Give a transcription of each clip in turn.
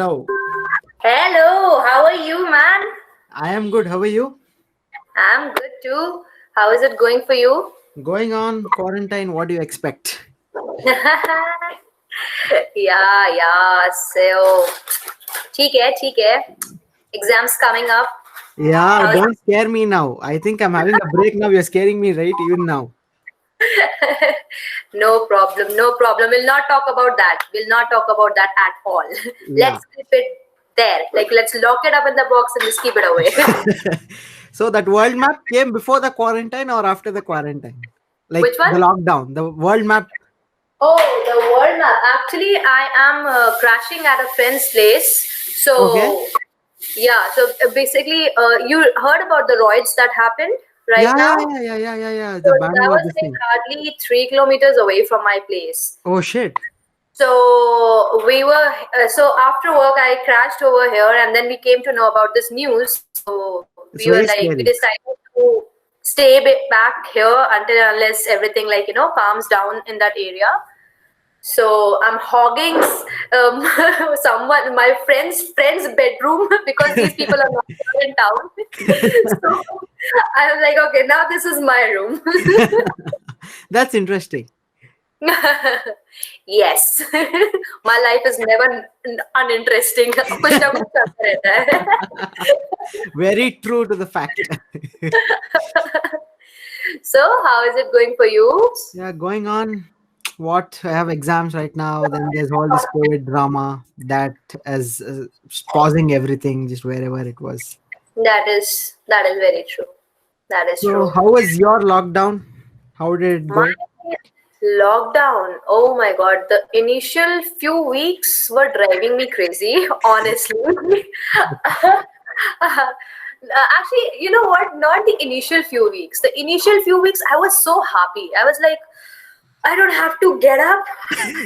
hello. Hello, how are you, man? I am good. How are you? I'm good too. How is it going for you? Going on quarantine. What do you expect? Yeah. So, ठीक है. Exams coming up. Yeah, How's don't scare me now. I think I'm having a break now. You're scaring me, right? Even now. No problem, no problem. We'll not talk about that. We'll not talk about that at all. Yeah. Let's keep it there. Like, let's lock it up in the box and just keep it away. So that world map came before the quarantine or after the quarantine? Like Which one? the lockdown. The world map. Oh, the world map. Actually, I am crashing at a friend's place. Okay. So, yeah. So basically, you heard about the roids that happened right Yeah, now? yeah, yeah, yeah, yeah, yeah, yeah. So The that Bangalore was this like thing. hardly 3 kilometers away from my place. Oh shit. So we were so after work I crashed over here and then we came to know about this news. So It's we were very like we scary. decided to stay back here until unless everything like calms down in that area. So I'm hogging someone my friend's bedroom because these people are not here in town. So I was like, okay, now this is my room. That's interesting. Yes. My life is never uninteresting. कुछ ना कुछ चलता रहता है. Very true to the fact. So how is it going for you? Yeah, going on. What I have exams right now. Then there's all this COVID drama that is pausing everything just wherever it was. That is very true. That is So, true. how was your lockdown? How did it My go? lockdown, oh my God, the initial few weeks were driving me crazy, honestly. Actually, you know what? Not the initial few weeks. The initial few weeks, I was so happy. I was like, I don't have to get up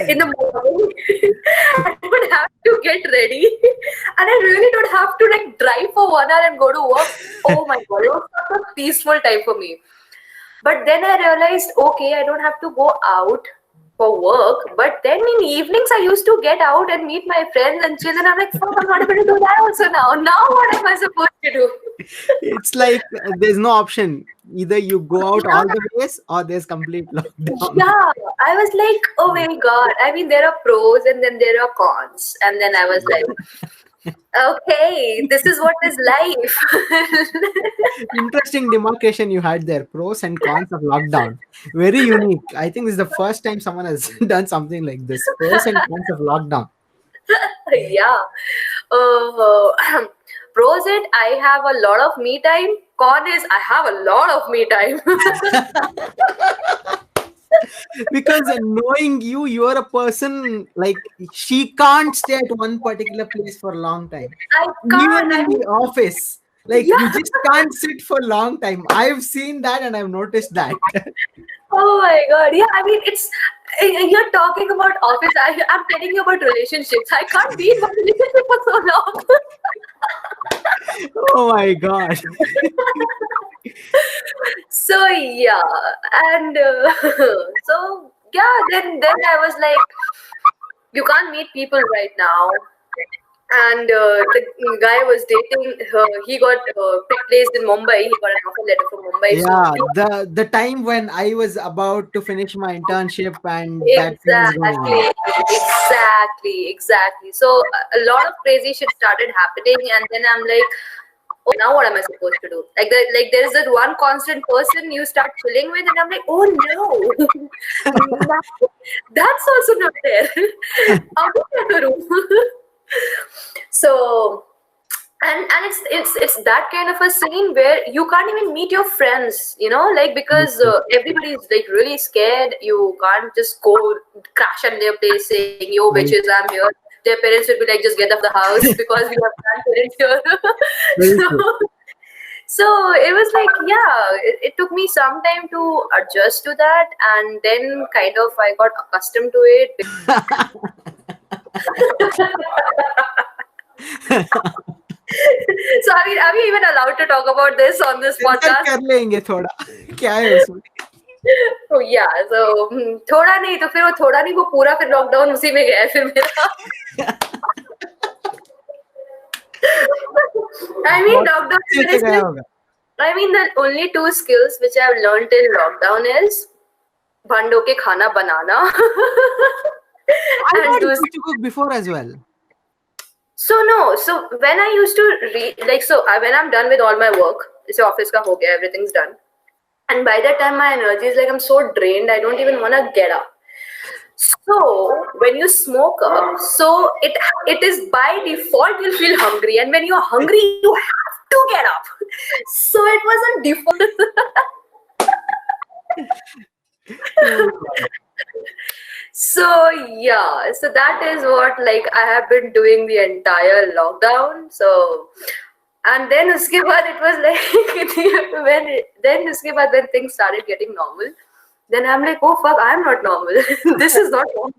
in the morning. I don't have to get ready. And I really don't have to like drive for 1 hour and go to work. Oh my God, it was such a peaceful time for me. But then I realized, okay, I don't have to go out for work. But then in evenings, I used to get out and meet my friends and chill. And I'm like, fuck, I'm not able to do that also now. Now what am I supposed to do? It's like there's no option. Either you go out all Yeah, the ways or there's complete lockdown. yeah. I was like, oh my God. I mean, there are pros and then there are cons. And then I was like, okay, this is what is life. Interesting demarcation you had there. Pros and cons of lockdown. Very unique. I think this is the first time someone has done something like this. Pros and cons of lockdown. Yeah. Pros it, I have a lot of me time. Con is, I have a lot of me time. Because knowing you, you're a person like she can't stay at one particular place for a long time. I Even can't. in I mean, the office, like you yeah. just can't sit for a long time. I've seen that and I've noticed that. Oh my God. Yeah. I mean, you're talking about office. I'm telling you about relationships. I can't be in one relationship for so long. Oh my god. So yeah, and so yeah. Then I was like, you can't meet people right now. And the guy was dating her. He got placed in Mumbai. He got an offer letter from Mumbai. So Yeah, the time when I was about to finish my internship and that thing is going exactly, on. exactly. So a lot of crazy shit started happening, and then I'm like, oh, now what am I supposed to do? Like there's that one constant person you start chilling with, and I'm like, oh no, that's also not there. How do I do? So and it's that kind of a scene where you can't even meet your friends, like because everybody's like really scared. You can't just go crash at their place saying, yo Very, bitches, I'm here. Their parents would be like, just get off the house because we have grandparents here. very so true. so it was like, yeah, it took me some time to adjust to that, and then kind of I got accustomed to it. So are we even allowed to talk about this on this sensor podcast? कर लेंगे थोड़ा. क्या है उसमें? तो या so थोड़ा नहीं तो फिर वो थोड़ा नहीं वो पूरा फिर लॉकडाउन उसी में गया है फिर मेरा. I mean, बहुत lockdown अच्छे से is गया like, होगा. I mean, the only two skills which I've learned in lockdown is bando ke khana banana I and thought you do. used to cook before as well. So no, so when I used to read, like, when I'm done with all my work, it's office ka ho gaya, everything's done, and by that time my energy is like I'm so drained, I don't even want to get up. So when you smoke up, so it is by default you'll feel hungry, and when you're hungry, you have to get up. So it was a default. Oh God. So yeah, so that is what like I have been doing the entire lockdown. So and then uske baad it was like then uske baad when things started getting normal, then I'm like, oh fuck, I'm not normal. This is not normal.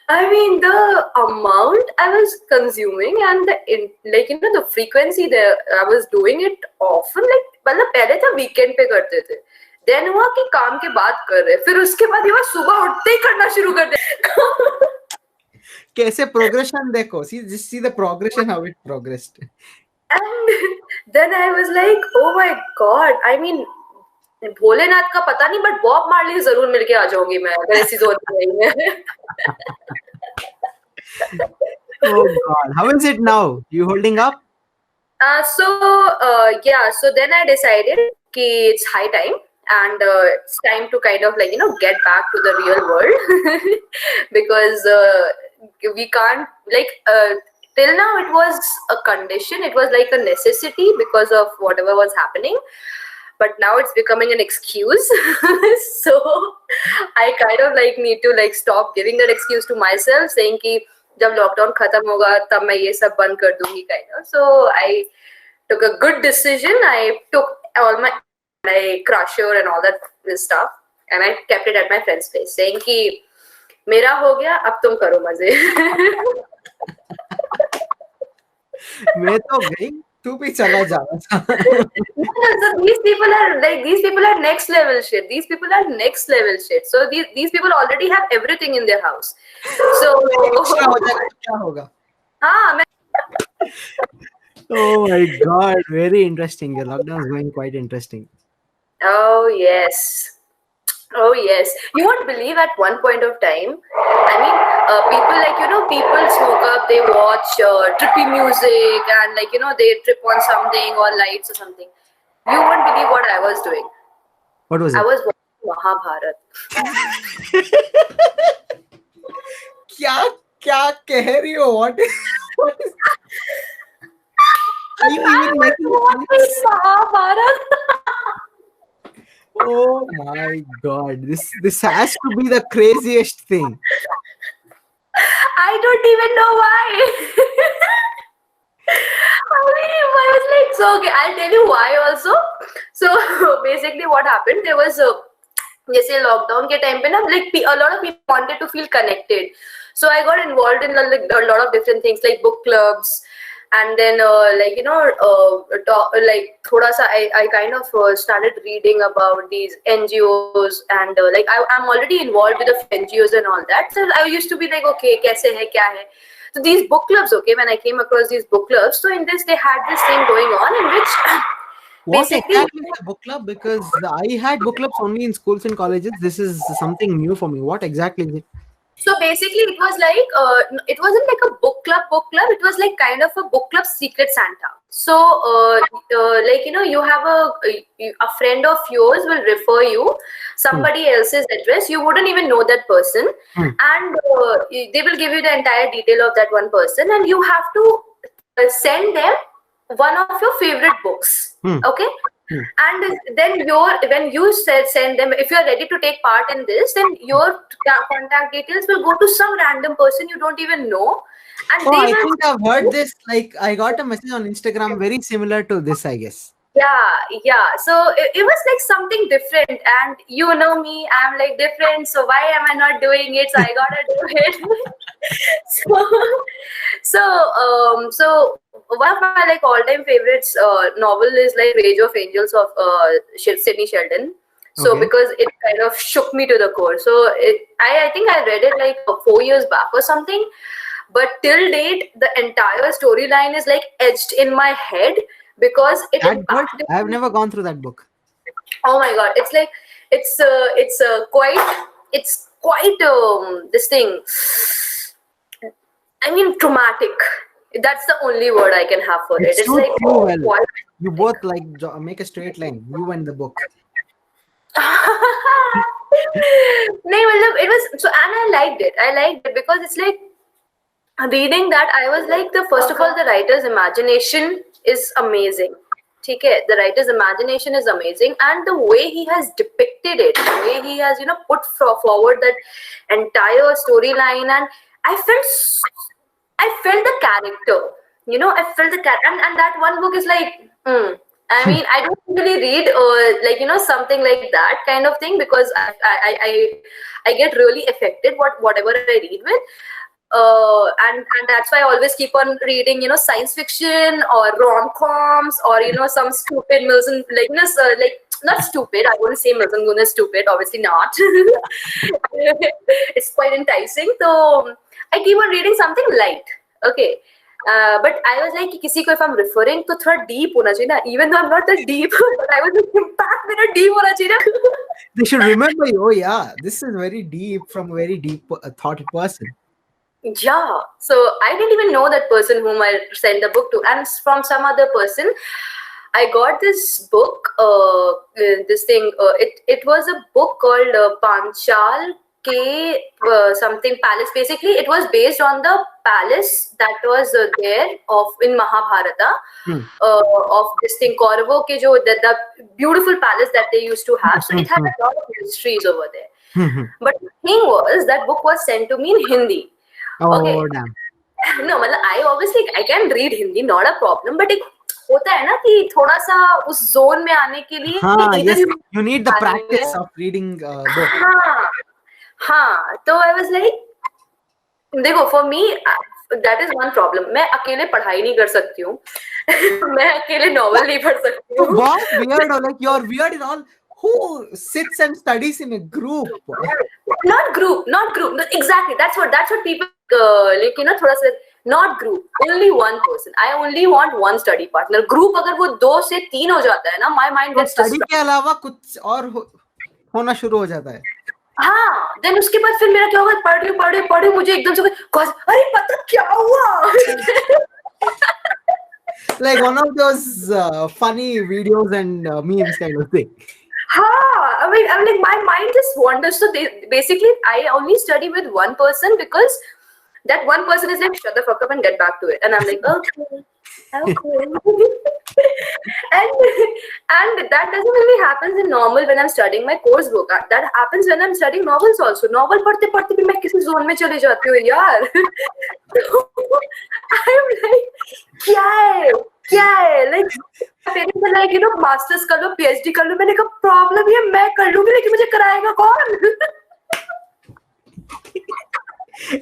I mean, the amount I was consuming and like the frequency there, I was doing it often. Like मतलब पहले तो weekend पे करते थे. Then हुआ कि काम के बाद कर रहे. फिर उसके बाद ये हुआ सुबह उठते ही करना शुरू कर दे. कैसे progression देखो. Just see the progression how it progressed. And then I was like, oh my god. I mean, Bholenath का पता नहीं, बट बॉब मार्ली जरूर मिलके आ जाऊंगी मैं अगर ऐसी जोन में नहीं है. Oh God. How is it now? You holding up? So then I decided कि it's high time and it's time to kind of like get back to the real world because we can't like till now it was a condition, it was like a necessity because of whatever was happening, but now it's becoming an excuse. So I kind of like need to like stop giving that excuse to myself saying कि जब lockdown खत्म होगा तब मैं ये सब बंद कर दूंगी kind of. So I took a good decision. I took all my crusher and all that stuff and I kept it at my friend's place saying कि मेरा हो गया अब तुम करो मजे. मैं तो गई, तू भी चला जा. So these people are next level shit. These people are next level shit. So these people already have everything in their house. So extra हो जाएगा तो क्या होगा? हाँ, Oh my God, very interesting. Your lockdown is going quite interesting. oh yes. Oh yes, you won't believe at one point of time. I mean, people like people smoke up, they watch trippy music, and like they trip on something or lights or something. You won't believe what I was doing. What was I it? was watching Mahabharat. क्या कह रही हो? What is Are you even making sense? Mahabharat. Oh my God, this has to be the craziest thing. I don't even know why. I was like, so okay, I'll tell you why also. So basically what happened, there was जैसे lockdown के time पे ना like a lot of people wanted to feel connected. So I got involved in a lot of different things like book clubs, and then like thoda sa I kind of started reading about these NGOs and like I'm already involved with a few NGOs and all that. So I used to be like, okay, kaise hai, kya hai. So these book clubs, okay, when I came across these book clubs, so in this they had this thing going on in which What basically exactly is a book club? Because I had book clubs only in schools and colleges. This is something new for me. What exactly is it? so basically it was like it wasn't like a book club, it was like kind of a book club secret Santa. So like you have a friend of yours will refer you somebody else's address, you wouldn't even know that person, and they will give you the entire detail of that one person, and you have to send them one of your favorite books. Okay. And then when you send them, if you're ready to take part in this, then your contact details will go to some random person you don't even know, and Oh, they I will. think I've heard this. Like, I got a message on Instagram very similar to this, I guess. Yeah. So it was like something different, and you know me, I'm like different. So why am I not doing it? So I gotta do it. So one of my like all-time favorites novel is like Rage of Angels of Sidney Sheldon. So Okay. because it kind of shook me to the core. So I think I read it like 4 years back or something. but till date the entire storyline is like etched in my head because it That good? impacted. I've never gone through that book. Oh my god, it's like it's quite this thing. I mean, traumatic. That's the only word I can have for It it. It's suits like you well. quite. You both like make a straight line. You and the book. No, it was so, and I liked it. I liked it because it's like reading that. I was like, the first of all, the writer's imagination is amazing. Okay, the writer's imagination is amazing, and the way he has depicted it, the way he has put forward that entire storyline, and I felt I felt the character. I felt the character, and that one book is like, I mean, I don't really read like something like that kind of thing because I get really affected whatever I read with. And that's why I always keep on reading, science fiction or rom-coms or some stupid Milton, like like not stupid. I wouldn't say Milton Gun is stupid. Obviously not. It's quite enticing. So I keep on reading something light. Okay. But I was like, किसी को if I'm referring तो थोड़ा deep होना चाहिए ना. Even though I'm not that deep, but I was like, impact मेरा deep होना चाहिए ना. They should remember you. Oh yeah, this is very deep from a very deep thought person. Yeah. So I didn't even know that person whom I sent the book to, and from some other person, I got this book. This thing. It was a book called Panchal K something palace. Basically, it was based on the palace that was there in Mahabharata. Of this thing, Kauravo ke jo the beautiful palace that they used to have. So it had a lot of mysteries over there. But the thing was, that book was sent to me in Hindi. Oh Okay. damn. No, मतलब I obviously I can read Hindi, not a problem. But एक होता है ना कि थोड़ा सा उस zone में आने के लिए हाँ, either yes, you need the practice of reading book. हाँ हाँ तो I was like, देखो for me that is one problem. मैं अकेले पढ़ाई नहीं कर सकती हूँ. मैं अकेले novel नहीं पढ़ सकती हूँ. What weird? Or like you're weird in all. Who sits and studies in a group? Not group. No, exactly. That's what people like थोड़ा सा not group. Only one person. I only want one study partner. Group अगर वो 2 से 3 हो जाता है ना, my mind gets study के अलावा कुछ और होना शुरू हो जाता है. हाँ, then उसके बाद फिर मेरा क्या होगा, पढ़ रही मुझे एकदम से अरे पता क्या हुआ. Like one of those funny videos and memes kind of thing. I mean, I'm like, my mind just wanders. So basically, I only study with one person because that one person is like, shut the fuck up and get back to it. And I'm like, okay. and that doesn't really happens in normal when I'm studying my course book. That happens when I'm studying novels also. Novel पढ़ते पढ़ते भी मैं किसी zone में चले जाती हूँ यार. I'm like, क्या है? Like, parents are like, masters कर लो, PhD कर लो. मैंने कहा problem ये मैं कर लूँगी लेकिन मुझे कराएगा कौन?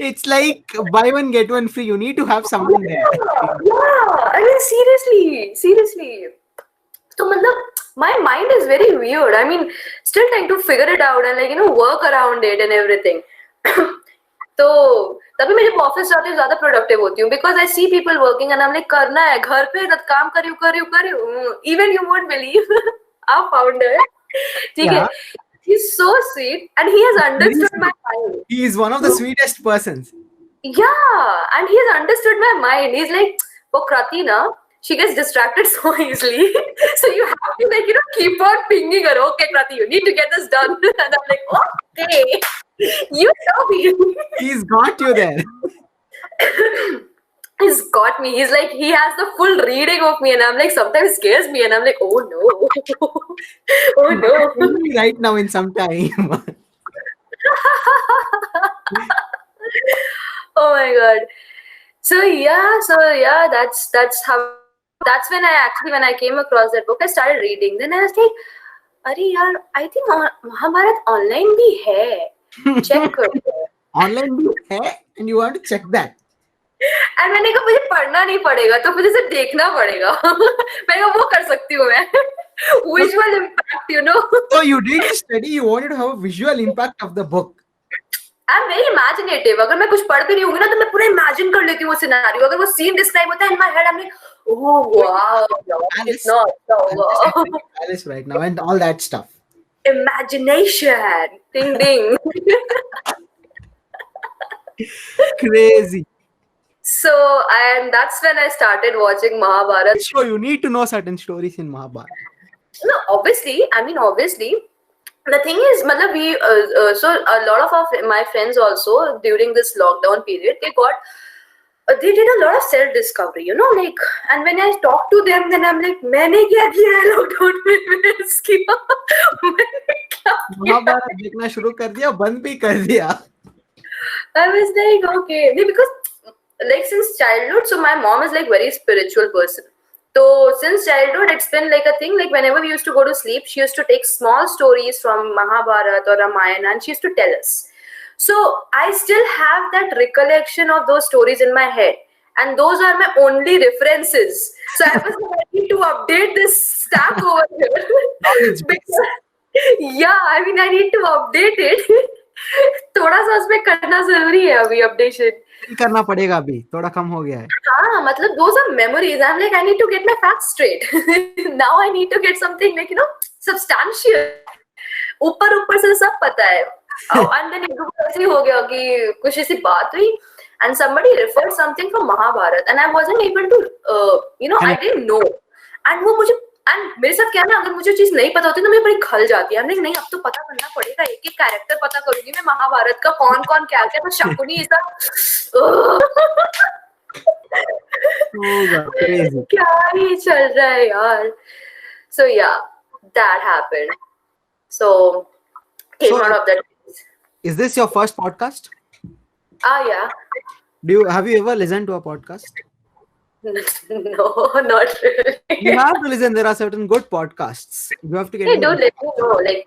It's like buy one get one free. You need to have someone there. Yeah, I mean seriously. So my mind is very weird. I mean, still trying to figure it out and work around it and everything. तो तभी मैं जब office जाती हूँ ज्यादा productive होती हूँ because I see people working and I'm like, करना है घर पे काम करियो. Even you won't believe our founder, ठीक है. He's so sweet and he has understood my mind. He is one of the sweetest persons. Yeah, and he has understood my mind. He's like, for Krati na, she gets distracted so easily. So you have to keep on pinging her. Okay, Krati, you need to get this done. And I'm like, okay, you tell me. He's got you there. He's got me. He's like, he has the full reading of me, and I'm like, sometimes it scares me, and I'm like, oh no, oh no. Right now in some time. Oh my god. So yeah, that's when I came across that book, I started reading. Then I was like, अरे यार, I think Mahabharat online भी है. Check करो. Online भी है, and you want to check that. And मैंने कहा मुझे पढ़ना नहीं पड़ेगा तो मुझे सिर्फ देखना पड़ेगा. मैंने कहा वो कर सकती हूँ मैं. Visual impact, So you did study, you wanted to have a visual impact of the book. I'm very imaginative. अगर मैं कुछ पढ़ भी नहीं होंगी ना तो मैं पूरा imagine कर लेती हूँ वो scenario. अगर वो scene describe होता है in my head, I'm like, oh wow, Alice, कितना अच्छा I'm just होगा. imagining Alice right now and all that stuff. Imagination, ding ding. Crazy. So, and that's when I started watching Mahabharata. So you need to know certain stories in Mahabharata. No, obviously, I mean, obviously, the thing is, matlab, so a lot of my friends also during this lockdown period, they did a lot of self discovery, you know, like, and when I talk to them, then I'm like, मैंने क्या किया है lockdown में miss किया मैंने क्या किया. महाभारत देखना शुरू कर दिया, बंद भी कर दिया. I was like, okay, because like since childhood, so my mom is like very spiritual person. So since childhood, it's been like a thing. Like whenever we used to go to sleep, she used to take small stories from Mahabharata or Ramayana, and she used to tell us. So I still have that recollection of those stories in my head, and those are my only references. So I was like, I need to update this stack over here. Knowledge base. Because, yeah, I mean, I need to update it. थोड़ा सा उसमें करना जरूरी है अभी updation. करना पड़ेगा अभी, थोड़ा कम हो गया है. हाँ, मतलब those are memories. I'm like, I need to get my facts straight. Now I need to get something like, you know, substantial. ऊपर ऊपर से सब पता है. And then एक बार ऐसे हो गया कि कुछ ऐसी बात हुई and somebody referred something from Mahabharata and I wasn't able to, you know, I didn't know. And वो मुझे एंड मेरे साथ क्या ना, अगर मुझे चीज नहीं पता होती तो मैं बड़ी खल जाती है. नहीं, अब तो पता करना पड़ेगा, एक एक कैरेक्टर पता करूंगी मैं महाभारत का, कौन कौन क्या क्या. तो शकुनी ऐसा क्या ही चल रहा है यार. So yeah, that happened. So came out of that. Is this your first podcast? Yeah. Have you ever listened to a podcast? No, not really. You have to listen. There are certain good podcasts. You have to get. Hey, do let me know. Like,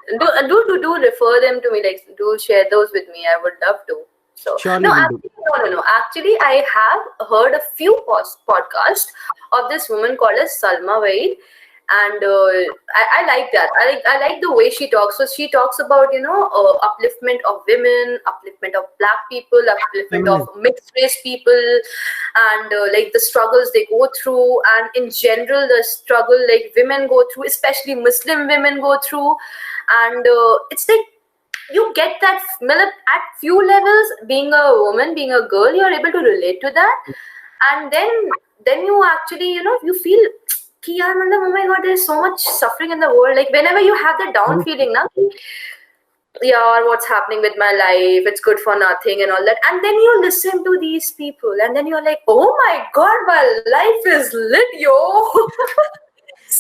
do refer them to me. Like, do share those with me. I would love to. So surely no, actually, no. Actually, I have heard a few podcasts of this woman called as Salma Vaid, and I like that. I like the way she talks. So she talks about, you know, upliftment of women, upliftment of black people, upliftment of mixed race people, and like the struggles they go through, and in general the struggle like women go through, especially Muslim women go through, and it's like you get that at few levels. Being a woman, being a girl, you're able to relate to that, and then you actually, you know, you feel कि यार मतलब, oh my god, there's so much suffering in the world. Like whenever you have that down feeling ना, yeah, what's happening with my life, it's good for nothing and all that, and then you listen to these people and then you're like, oh my god, my life is lit, yo.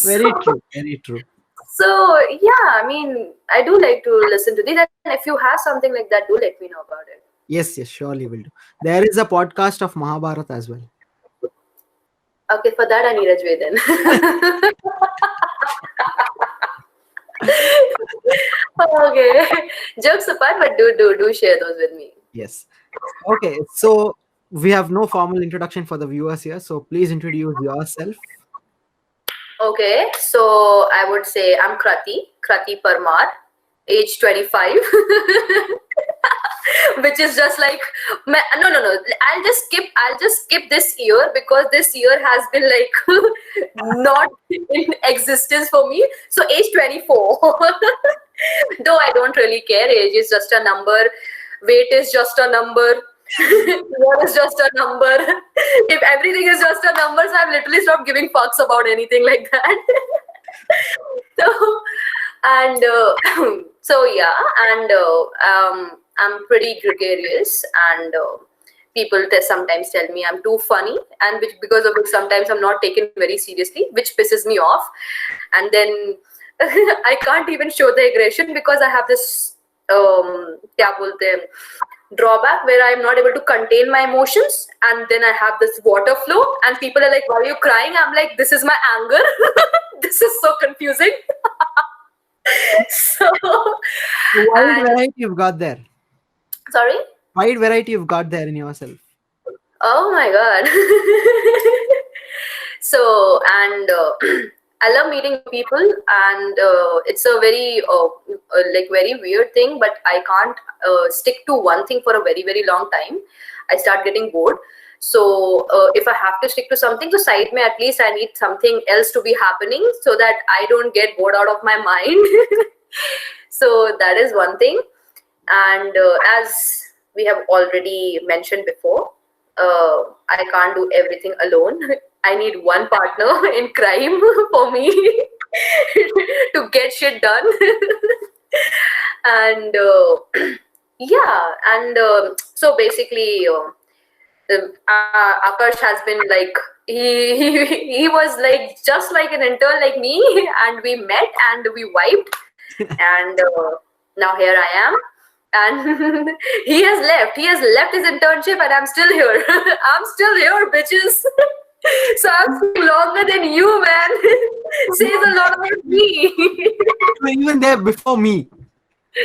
Very true. So yeah, I mean, I do like to listen to these, and if you have something like that, do let me know about it. Yes, surely will do. There is a podcast of Mahabharata as well. Okay, for that I need a Jay then. Okay, jokes apart, but do share those with me. Yes. Okay, so we have no formal introduction for the viewers here, so please introduce yourself. Okay, so I would say I'm Krati Parmar, age 25. Which is just like, no. I'll just skip this year because this year has been like not in existence for me. So age 24. Though I don't really care. Age is just a number. Weight is just a number. What is just a number? If everything is just a number, so I've literally stopped giving fucks about anything like that. So yeah, and I'm pretty gregarious, and people sometimes tell me I'm too funny, and because of which sometimes I'm not taken very seriously, which pisses me off. And then I can't even show the aggression because I have this क्या बोलते हैं, drawback where I'm not able to contain my emotions, and then I have this water flow, and people are like, why are you crying? I'm like, this is my anger. This is so confusing. So wide variety you've got there. Sorry? Wide variety you've got there in yourself. Oh my god. So, and I love meeting new people, and it's a very like very weird thing. But I can't stick to one thing for a very very long time. I start getting bored. So if I have to stick to something, so side me at least I need something else to be happening so that I don't get bored out of my mind. So that is one thing. And as we have already mentioned before, I can't do everything alone. I need one partner in crime for me to get shit done. And yeah, and so basically, Akash has been like he was like just like an intern like me, and we met and we vibed, and now here I am, and he has left. He has left his internship, and I'm still here. I'm still here, bitches. So I'm staying longer than you, man. Says a lot about me. You were even there before me.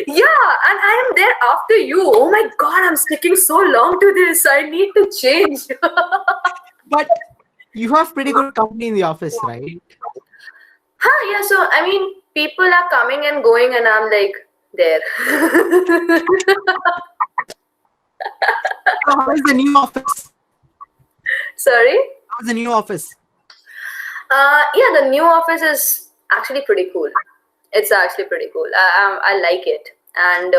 Yeah, and I am there after you. Oh my god, I'm sticking so long to this. I need to change. But you have pretty good company in the office, right? Huh, yeah, so I mean, people are coming and going, and I'm like, there. So how is the new office? Sorry? How's the new office? Yeah, the new office is actually pretty cool. It's actually pretty cool. I like it. And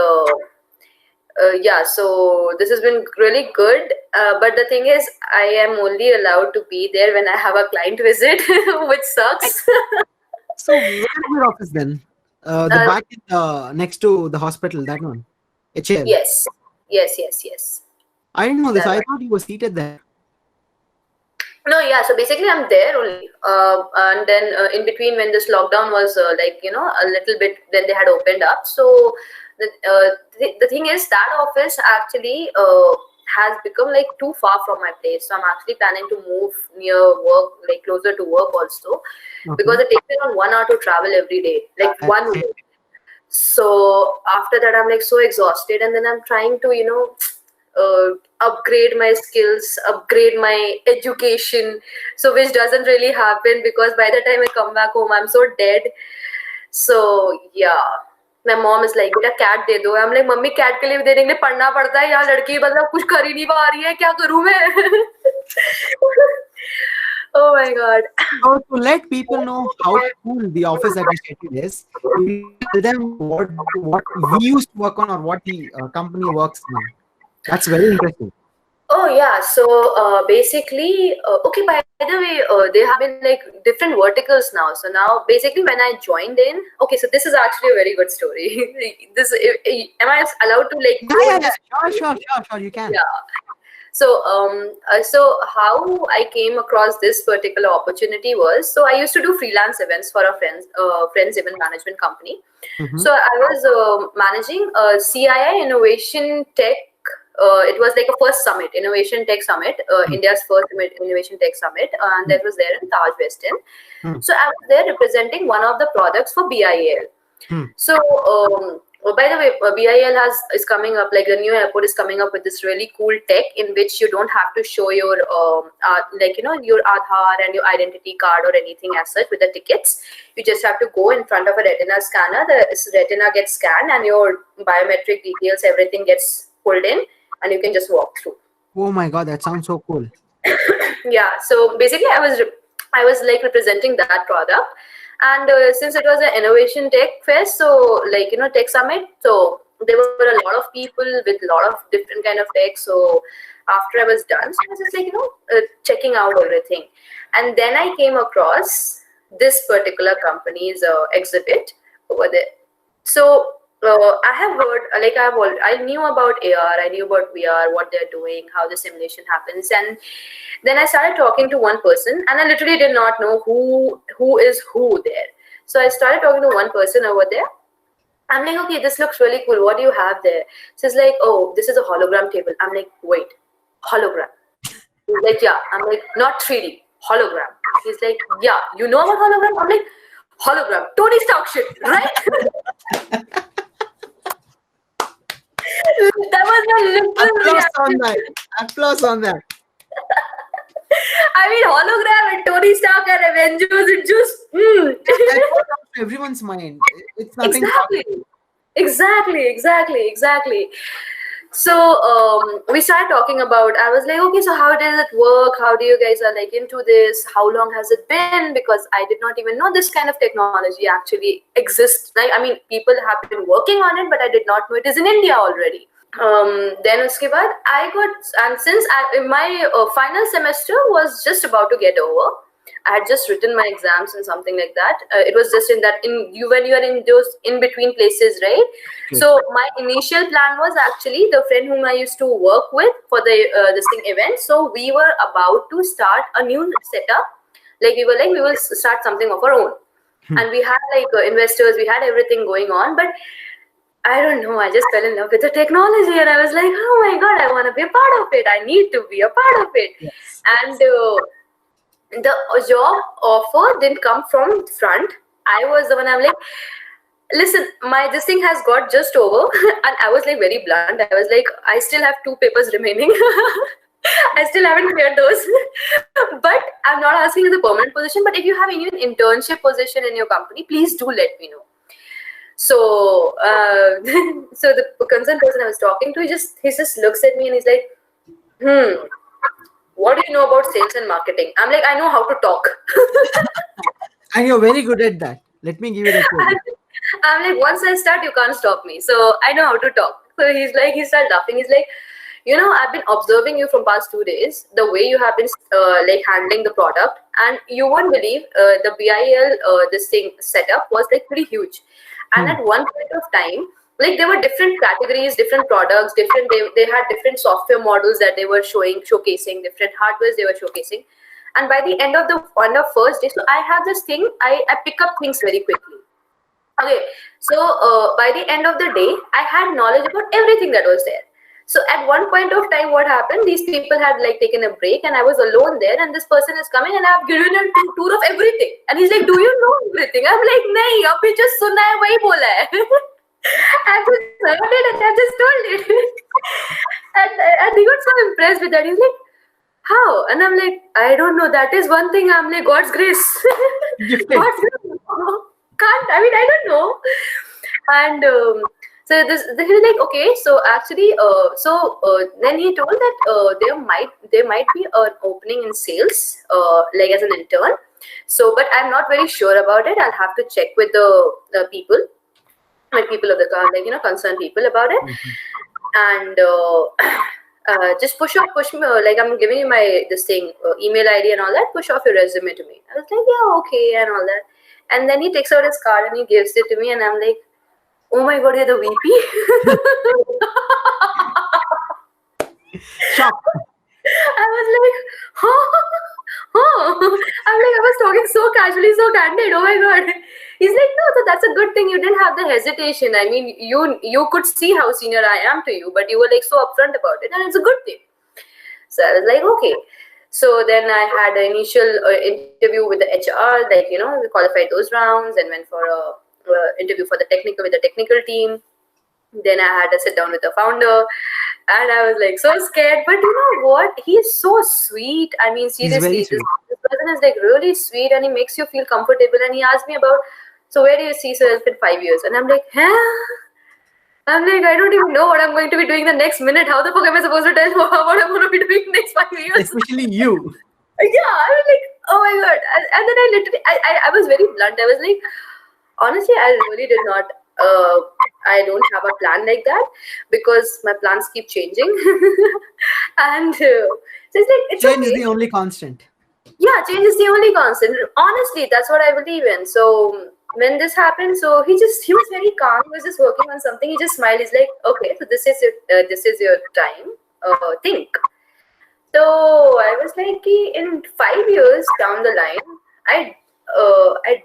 yeah, so this has been really good. But the thing is, I am only allowed to be there when I have a client visit, which sucks. So where is your office then? The back next to the hospital, that one. HL. Yes, yes. I didn't know this. That I one. thought you were seated there. No, yeah. So basically, I'm there only, and then in between, when this lockdown was like a little bit, then they had opened up. So the thing is, that office actually has become like too far from my place. So I'm actually planning to move near work, like closer to work also, because it takes me around 1 hour to travel every day, like one way. So after that, I'm like so exhausted, and then I'm trying to upgrade my skills, upgrade my education, so which doesn't really happen because by the time I come back home, I'm so dead. So yeah, my mom is like, बेटा cat दे दो. I'm like, mummy cat के लिए भी देने के लिए पढ़ना पड़ता है. यहाँ लड़की मतलब कुछ कर ही नहीं पा रही है, क्या करूँ मैं? Oh my god. So to let people know how cool the office that we stated is, you tell them what we used to work on or what the company works on. That's very interesting. Oh yeah, so basically, okay. By the way, there have been like different verticals now. So now, basically, when I joined in, okay. So this is actually a very good story. This am I allowed to like? Yeah. Sure. You can. Yeah. So how I came across this particular opportunity was, so I used to do freelance events for a friends event management company. Mm-hmm. So I was managing a CII Innovation Tech. It was like a first summit, Innovation Tech Summit, India's first Innovation Tech Summit, and that was there in Taj West End. So I was there representing one of the products for BIL. So by the way, BIL is coming up, like the new airport is coming up with this really cool tech in which you don't have to show your your Aadhaar and your identity card or anything as such with the tickets. You just have to go in front of a retina scanner. The retina gets scanned and your biometric details, everything gets pulled in, and you can just walk through. Oh my god, that sounds so cool. Yeah, so basically I was like representing that product, and since it was an innovation tech fest, so like tech summit, so there were a lot of people with a lot of different kind of tech. So after I was done, so I was just like checking out everything, and then I came across this particular company's exhibit over there. So I have heard, I knew about AR, I knew about VR, what they're doing, how the simulation happens, and then I started talking to one person, and I literally did not know who is who there. So I started talking to one person over there. I'm like, okay, this looks really cool. What do you have there? So it's like, oh, this is a hologram table. I'm like, wait, hologram? He's like, yeah. I'm like, not 3D, hologram. He's like, yeah, you know about hologram? I'm like, hologram, Tony Stark shit, right? That was my literal Applause on that. I mean, hologram and Tony Stark and Avengers, it just. That's what comes to everyone's mind. It's nothing. Exactly. So we started talking about. I was like, okay, so how does it work? How do you guys are like into this? How long has it been? Because I did not even know this kind of technology actually exists. Like, I mean, people have been working on it, but I did not know it is in India already. Then uske baad, I got, and since my final semester was just about to get over, I had just written my exams and something like that. It was just in that when you are in those in between places, right? Okay. So my initial plan was actually the friend whom I used to work with for the this thing event. So we were about to start a new setup. Like we will start something of our own, and we had like investors, we had everything going on, but I don't know. I just fell in love with the technology, and I was like, "Oh my god, I want to be a part of it. I need to be a part of it." Yes. And the job offer didn't come from front. I was the one. I'm like, listen, my this thing has got just over, and I was like very blunt. I was like, I still have 2 papers remaining. I still haven't cleared those. But I'm not asking as a permanent position. But if you have any internship position in your company, please do let me know. So, so the concerned person I was talking to, he just looks at me and he's like, what do you know about sales and marketing? I'm like, I know how to talk. And you're very good at that. Let me give you that credit. I'm like, once I start, you can't stop me. So I know how to talk. So he started laughing. He's like, I've been observing you from past 2 days, the way you have been like handling the product, and you won't believe the BIL this thing setup was like pretty huge. And at one point of time, like there were different categories, different products, they had different software models that they were showcasing, different hardwares they were showcasing. And by the end of the first day, so I have this thing, I pick up things very quickly. Okay, so by the end of the day, I had knowledge about everything that was there. So at one point of time, what happened? These people had like taken a break, and I was alone there. And this person is coming, and I've given a tour of everything. And he's like, "Do you know everything?" I'm like, "Nahi, abhi just suna hai, wahi bola hai." I've just heard it, and I've just told it. and he got so impressed with that. He's like, "How?" And I'm like, "I don't know. That is one thing." I'm like, "God's grace." God's grace. I don't know. And so he was like, okay, so actually, then he told that there might be an opening in sales, like as an intern. So, but I'm not very sure about it. I'll have to check with the people, like people of the concerned people about it. And just push me, like I'm giving you my email ID and all that. Push off your resume to me. I was like, yeah, okay, and all that. And then he takes out his card and he gives it to me, and I'm like, oh my god, you're the VP. Shock. I was like, I'm like, I was talking so casually, so candid. Oh my god. He's like, no, so that's a good thing. You didn't have the hesitation. I mean, you could see how senior I am to you, but you were like so upfront about it, and it's a good thing. So I was like, okay. So then I had an initial interview with the HR, like, we qualified those rounds and went for a interview with the technical team. Then I had to sit down with the founder, and I was like so scared. But you know what? He's so sweet. I mean, seriously, this person is like really sweet, and he makes you feel comfortable. And he asked me about, so where do you see yourself in 5 years? And I'm like, huh? I'm like, I don't even know what I'm going to be doing the next minute. How the fuck am I supposed to tell what I'm going to be doing next 5 years? Especially you. Yeah, I was like, oh my god. And then I was very blunt. I was like, honestly, I really did not. I don't have a plan like that because my plans keep changing. And so it's like, it's change okay. is the only constant. Yeah, change is the only constant. Honestly, that's what I believe in. So when this happened, so he was very calm. He was just working on something. He just smiled. He's like, okay, so this is your time. Think. So I was like, in 5 years down the line, I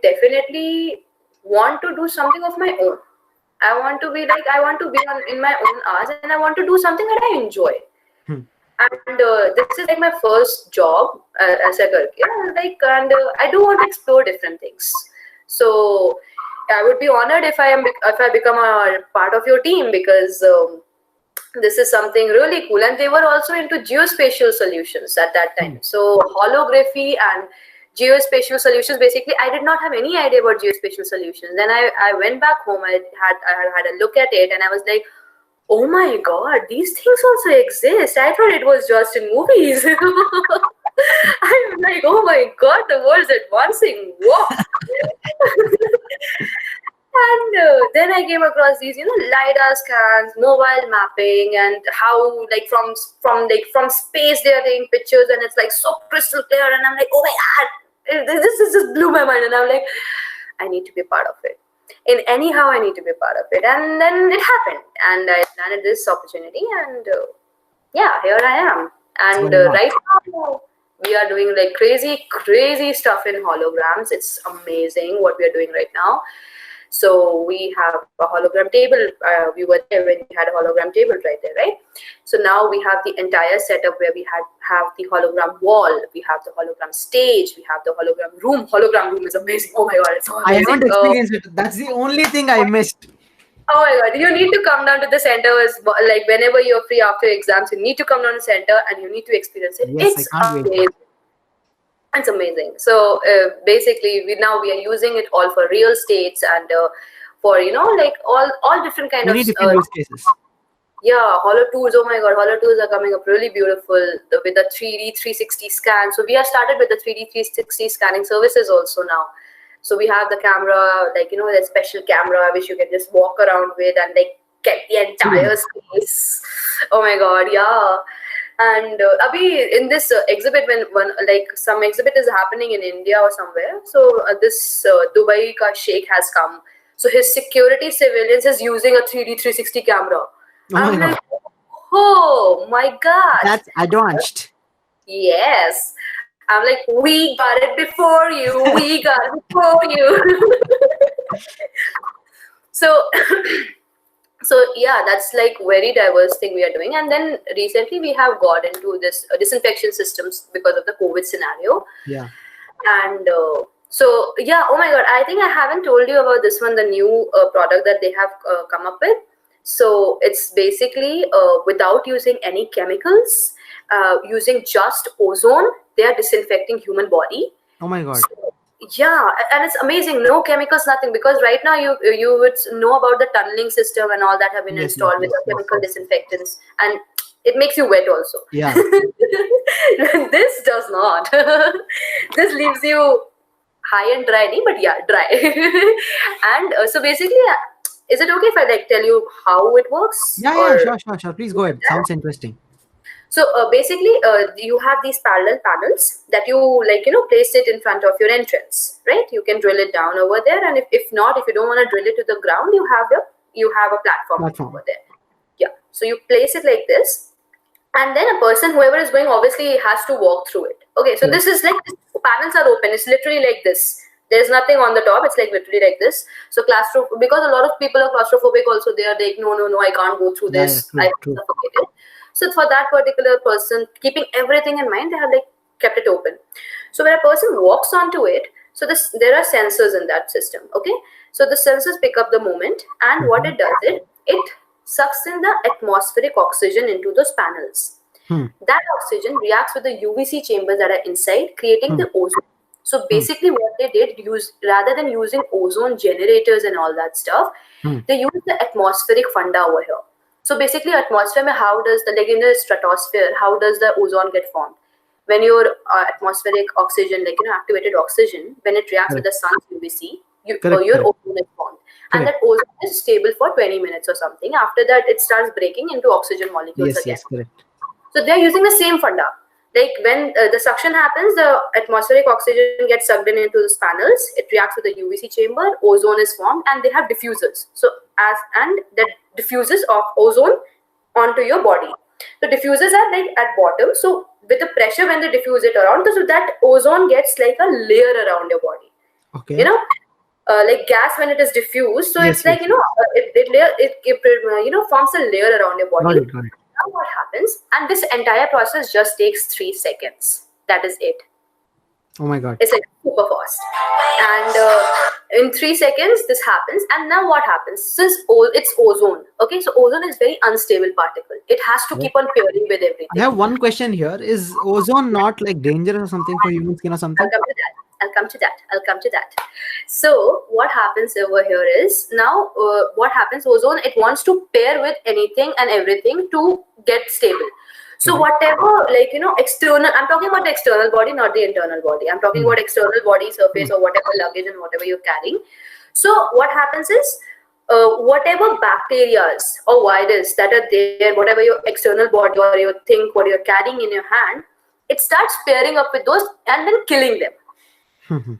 definitely want to do something of my own. I want to be in my own hours, and I want to do something that I enjoy. And this is like my first job as a girl. And I do want to explore different things. So I would be honored if I become a part of your team, because this is something really cool. And they were also into geospatial solutions at that time. Hmm. So holography and geospatial solutions, basically I did not have any idea about geospatial solutions. Then I went back home, I had a look at it, and I was like, oh my god, these things also exist. I thought it was just in movies. I'm like, oh my god, the world's advancing. Whoa. And then I came across these, lidar scans, mobile mapping, and how like from space they are taking pictures, and it's like so crystal clear. And I'm like, oh my god, this is just blew my mind. And I'm like, I need to be part of it. In anyhow, I need to be part of it. And then it happened, and I landed this opportunity, and yeah, here I am. It's And going on. right now we are doing like crazy stuff in holograms. It's amazing what we are doing right now. So we have a hologram table. We were there when we had a hologram table right there, right? So now we have the entire setup where we have the hologram wall, we have the hologram stage, we have the hologram room. Hologram room is amazing. Oh my god, it's so I amazing. haven't experienced it. That's the only thing I missed. Oh my god, you need to come down to the center like whenever you're free after exams. You need to come down to the center and you need to experience it. Yes, I It's can't wait. amazing. It's amazing. So basically, we are using it all for real estates and for like all different kind of Many different use cases. yeah, holo tours. Oh my god, holo tours are coming up really beautiful with the 3D 360 scan. So we have started with the 3D 360 scanning services also now. So we have the camera, like the special camera which you can just walk around with and like get the entire space. Oh my god, yeah. And Abhi, in this exhibit, when like some exhibit is happening in India or somewhere, so this Dubai ka sheikh has come. So his security civilians is using a 3D 360 camera. Oh my I'm god. like, oh my god. That's advanced. Yes. I'm like, we got it before you. We got it before you. So so yeah, that's like very diverse thing we are doing. And then recently we have got into this disinfection systems because of the COVID scenario. Yeah. And so yeah, oh my god, I think I haven't told you about this one, the new product that they have come up with. So it's basically without using any chemicals, using just ozone, they are disinfecting human body. Oh my god. So, yeah, and it's amazing. No chemicals, nothing. Because right now you would know about the tunneling system and all that have been Yes, installed yes, with yes, the yes, chemical yes. disinfectants, and it makes you wet also. Yeah. This does not. This leaves you high and dry, but yeah, dry. And so basically, is it okay if I like tell you how it works? Yeah, sure. Please go ahead. Sounds interesting. So basically, you have these parallel panels that you place it in front of your entrance, right? You can drill it down over there, and if not, if you don't want to drill it to the ground, you have a platform over there. Yeah. So you place it like this, and then a person, whoever is going, obviously has to walk through it. Okay. So this is like panels are open. It's literally like this. There's nothing on the top. It's like literally like this. So because a lot of people are claustrophobic also, they are like, no, I can't go through this. Yeah, I'm true. suffocated. So for that particular person, keeping everything in mind, they have like kept it open. So when a person walks onto it, so there are sensors in that system. Okay. So the sensors pick up the moment, and what it does, it sucks in the atmospheric oxygen into those panels. That oxygen reacts with the UVC chambers that are inside, creating the ozone. So basically what they did, rather than using ozone generators and all that stuff, they used the atmospheric funda over here. So basically atmosphere, how does in the stratosphere, how does the ozone get formed? When your atmospheric oxygen, activated oxygen, when it reacts with the sun's UVC, your ozone is formed. And that ozone is stable for 20 minutes or something. After that, it starts breaking into oxygen molecules again. Yes, correct. So they're using the same funda. Like when the suction happens, the atmospheric oxygen gets sucked into those panels. It reacts with the UVC chamber. Ozone is formed, and they have diffusers. So that diffuses of ozone onto your body. The diffusers are like at bottom. So with the pressure, when they diffuse it around, so that ozone gets like a layer around your body. Okay. Like gas when it is diffused. So it's like it forms a layer around your body. Got it. Now what happens, and this entire process just takes 3 seconds. That is it. Oh my god. It's like super fast. And in 3 seconds this happens. And now what happens, since it's ozone, okay, so ozone is very unstable particle, it has to Yeah. keep on pairing with I everything. have one question here. Is ozone not like dangerous or something for human skin or I'll something? come to that. I'll come to that. So what happens over here is now what happens, ozone, it wants to pair with anything and everything to get stable. So Correct. whatever, like, external, I'm talking about the external body, not the internal body. I'm talking Hmm. about external body surface Hmm. or whatever luggage and whatever you're carrying. So what happens is whatever bacterias or virus that are there, whatever your external body or your thing, what you're carrying in your hand, it starts pairing up with those and then killing them. Hmm.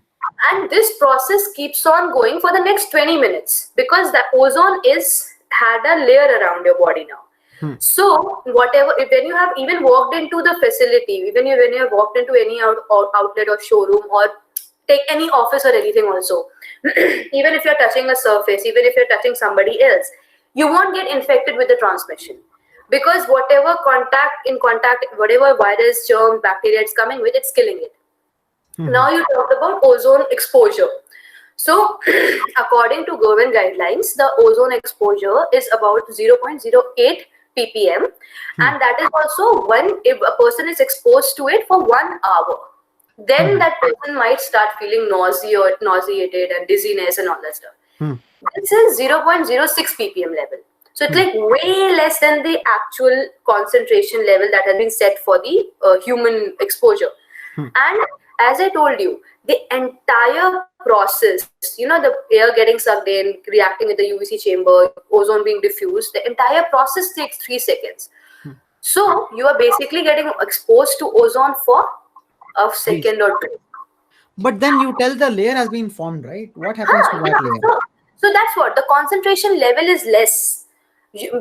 And this process keeps on going for the next 20 minutes because the ozone is had a layer around your body now. Hmm. So whatever, when you have even walked into the facility, even when you have walked into any outlet or showroom, or take any office or anything also, even if you're touching a surface, even if you're touching somebody else, you won't get infected with the transmission, because whatever contact, whatever virus, germ, bacteria it's coming with, it's killing it. Hmm. Now you talked about ozone exposure. So, according to government guidelines, the ozone exposure is about 0.08 ppm, Hmm. and that is also when if a person is exposed to it for 1 hour, then Hmm. that person might start feeling nauseated and dizziness and all that stuff. Hmm. This is 0.06 ppm level. So it's Hmm. like way less than the actual concentration level that has been set for the human exposure. Hmm. And as I told you, the entire process, the air getting sucked in, reacting with the UVC chamber, ozone being diffused, the entire process takes 3 seconds. Hmm. So you are basically getting exposed to ozone for a Please. second or two. But then you tell the layer has been formed, right? What happens to that Yeah. layer? So that's what the concentration level is less.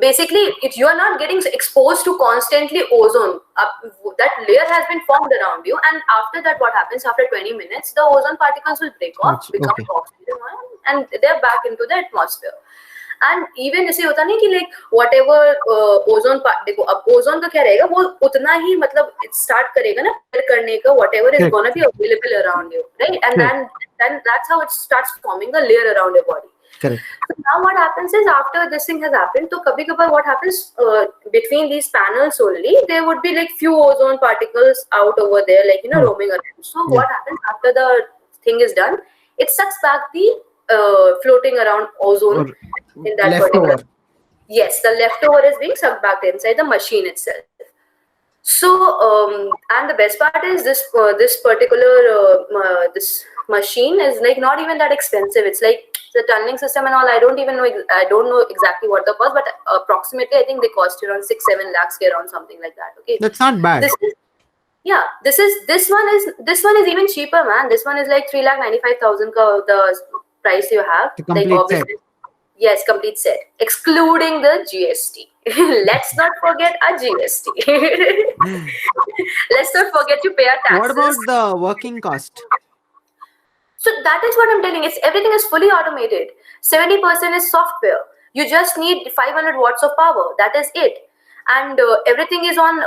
Basically, if you are not getting exposed to constantly ozone, that layer has been formed around you, and after that, what happens after 20 minutes? The ozone particles will break off, become Okay. oxygen, and they're back into the atmosphere. And even ऐसे होता नहीं कि like whatever ozone देखो अब ozone का क्या रहेगा, वो उतना ही मतलब start करेगा ना pair करने का, whatever is Correct. gonna be available around you, right? And Correct. then that's how it starts forming a layer around your body. Correct. So now what happens is after this thing has happened, so kabhi kabhi what happens between these panels only, there would be like few ozone particles out over there, like roaming around. So Yeah. what happens after the thing is done, it sucks back the floating around ozone Or in that particular. leftover. Yes, the leftover is being sucked back inside the machine itself. So, and the best part is this particular this machine is like not even that expensive. It's like the tunneling system and all. I don't even know. I don't know exactly what the cost, but approximately I think they cost around 6-7 lakhs here on something like that. Okay, That's not bad. this is yeah. This one is even cheaper, man. This one is like 3,95,000 the price you have. The Like complete set. obviously, yes, complete set, excluding the GST. Let's not forget our GST. Let's not forget to pay our taxes. What about the working cost? So that is what I'm telling. It's everything is fully automated. 70% is software. You just need 500 watts of power. That is it. And everything is on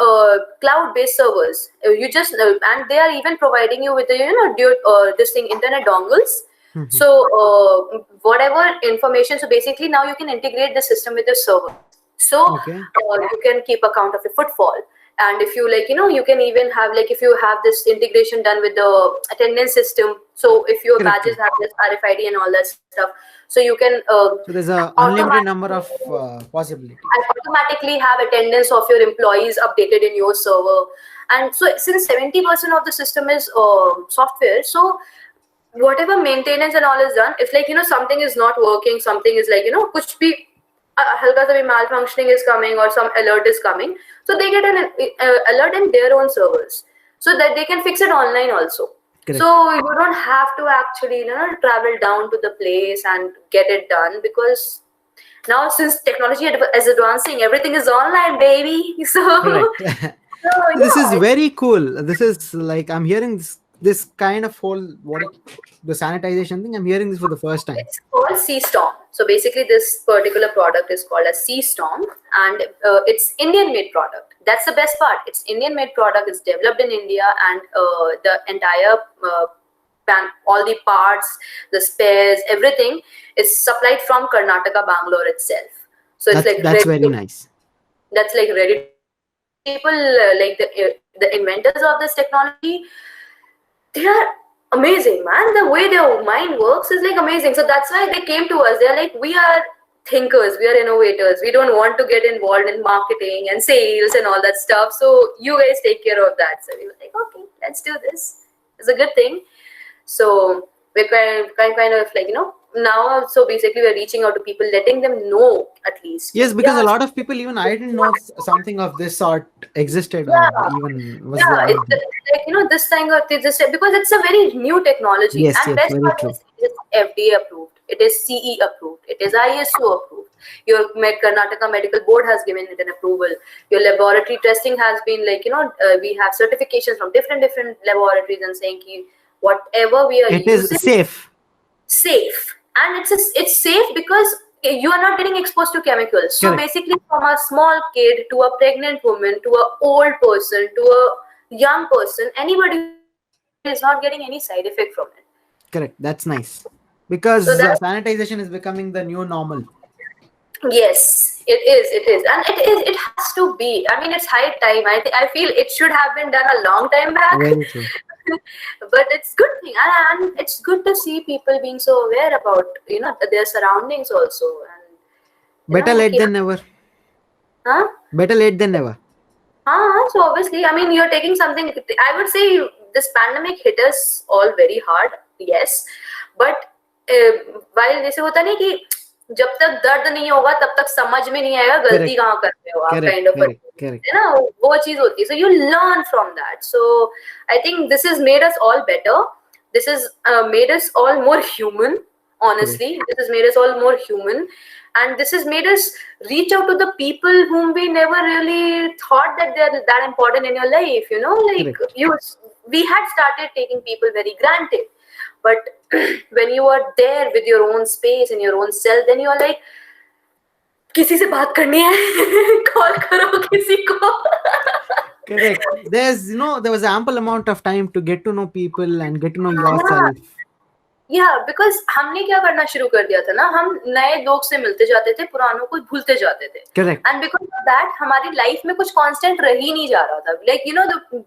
cloud-based servers. You just and they are even providing you with the this thing internet dongles. So whatever information. So basically now you can integrate the system with the server. So Okay. you can keep account of your footfall. And if you you can even have like if you have this integration done with the attendance system. So if your Correct. badges have this RFID and all that stuff, so you can So there's a unlimited number of possibilities. automatically have attendance of your employees updated in your server. And so since 70% of the system is software, so whatever maintenance and all is done, if like something is not working, something is like kuch bhi halka sa bhi malfunctioning is coming or some alert is coming, so they get an alert in their own servers so that they can fix it online also. Correct. So you don't have to actually travel down to the place and get it done, because now since technology is advancing, everything is online, baby. So, Correct. so This is yeah, very cool. This is like I'm hearing this kind of whole the sanitization thing. I'm hearing this for the first time. it's called Sea Storm. So basically, this particular product is called a Sea Storm, and it's Indian-made product. That's the best part. It's Indian-made product. It's developed in India, and the entire all the parts, the spares, everything is supplied from Karnataka, Bangalore itself. So it's like That's very nice. that's like ready to go. And these people, like the inventors of this technology, they are amazing, man. The way their mind works is like amazing. So that's why they came to us. They're like, we are thinkers, we are innovators. We don't want to get involved in marketing and sales and all that stuff. So you guys take care of that. So we were like, okay, let's do this. It's a good thing. So we're kind of like, now, so basically we're reaching out to people, letting them know at least. Yes, because a lot of people, even I didn't know something of this sort existed or even was Yeah, out there. it's like, this thing or this, because it's a very new technology. Yes, And yes, best very part true. is it's FDA approved. It is CE approved. It is ISO approved. Your Karnataka Medical Board has given it an approval. Your laboratory testing has been like, we have certifications from different laboratories and saying whatever we are It using, is safe. And it's safe because you are not getting exposed to chemicals. So Correct. basically, from a small kid to a pregnant woman to an old person to a young person, anybody who is using it is not getting any side effect from it. Correct. That's nice. Because So that, sanitization is becoming the new normal. yes, it is, and it has to be. I mean, it's high time. I feel it should have been done a long time back. Very true. But it's good thing, and it's good to see people being so aware about their surroundings also. And Better late okay. than never. Huh? Better late than never. So obviously, I mean, you're taking something. I would say this pandemic hit us all very hard. Yes, but while जैसे होता नहीं कि जब तक दर्द नहीं होगा तब तक समझ में नहीं आएगा गलती कहाँ कर रहे हो आप, kind of correct. है ना, वो चीज होती है. So you learn from that. So I think this has made us all better. This has made us all more human. Honestly, this has made us all more human. And this has made us reach out to the people whom we never really thought that they're that important in your life. We had started taking people very granted. But when you are there with your own space and your own self, then you are like, किसी से बात करनी है, call करो किसी को. Correct. There was ample amount of time to get to know people and get to know yourself. Because हमने क्या करना शुरू कर दिया था ना, हम नए लोग से मिलते जाते थे, पुरानों को भूलते जाते थे. Correct. And because of that, हमारी लाइफ में कुछ कांस्टेंट रह ही नहीं जा रहा था. Like the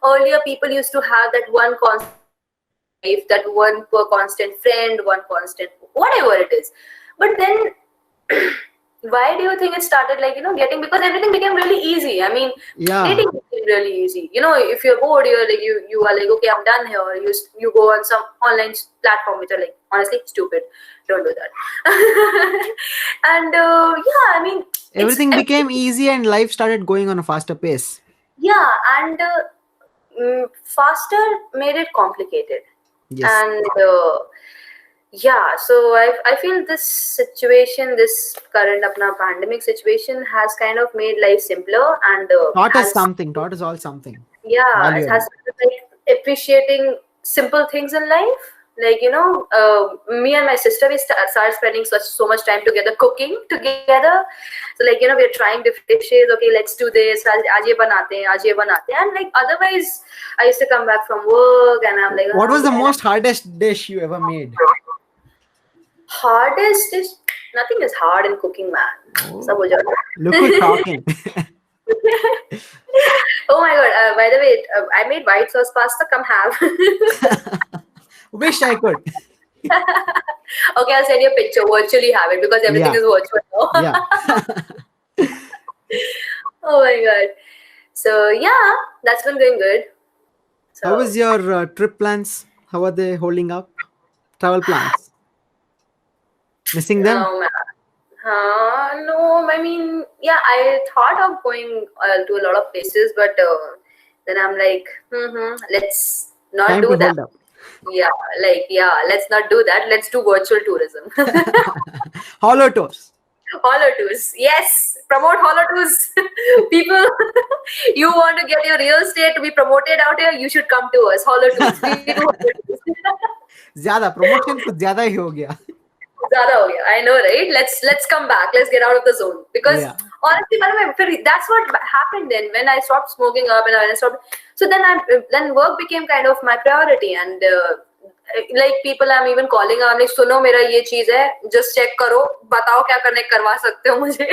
earlier people used to have that one constant life, that one constant friend, one constant whatever it is. But then why do you think it started getting, because everything became really easy. I mean, dating became really easy. If you're bored, you are like, okay, I'm done here. You go on some online platform which are like, honestly, stupid. Don't do that. And I mean, everything became easy and life started going on a faster pace. Yeah, and faster made it complicated. Yes. And so I feel this situation, this current pandemic situation has kind of made life simpler and taught us all something. Yeah, it has like appreciating simple things in life. Like, me and my sister, we started spending so much time together, cooking together. So like, we're trying different dishes. Okay, let's do this. Aaj ye banate hain, aaj ye banate hain. And like, otherwise, I used to come back from work and I'm like, what was the most hardest dish you ever made? Hardest dish? Nothing is hard in cooking, man. Look who's talking. Oh my god! By the way, I made white sauce pasta. Come have. Wish I could. Okay, I'll send you a picture. Virtually have it because everything is virtual now. Yeah. Oh my god! So yeah, that's been going good. So, how was your trip plans? How are they holding up? Travel plans? Missing them? No, man. No, I mean, yeah, I thought of going to a lot of places, but then I'm like, let's not Time do to that. hold up. Let's not do that. Let's do virtual tourism. Holo tours. Holo tours. Yes, promote holo tours. People, you want to get your real estate to be promoted out here, you should come to us. Holo tours. We do holo tours. ज़्यादा promotion कुछ ज़्यादा ही हो गया. I know, right? Let's come back. Let's get out of the zone. Because honestly, by the way, that's what happened then when I stopped smoking up and I stopped. So then work became kind of my priority, and like people I'm even calling, I'm like, सुनो मेरा ये चीज है, just check करो, बताओ क्या करवा सकते हो मुझे.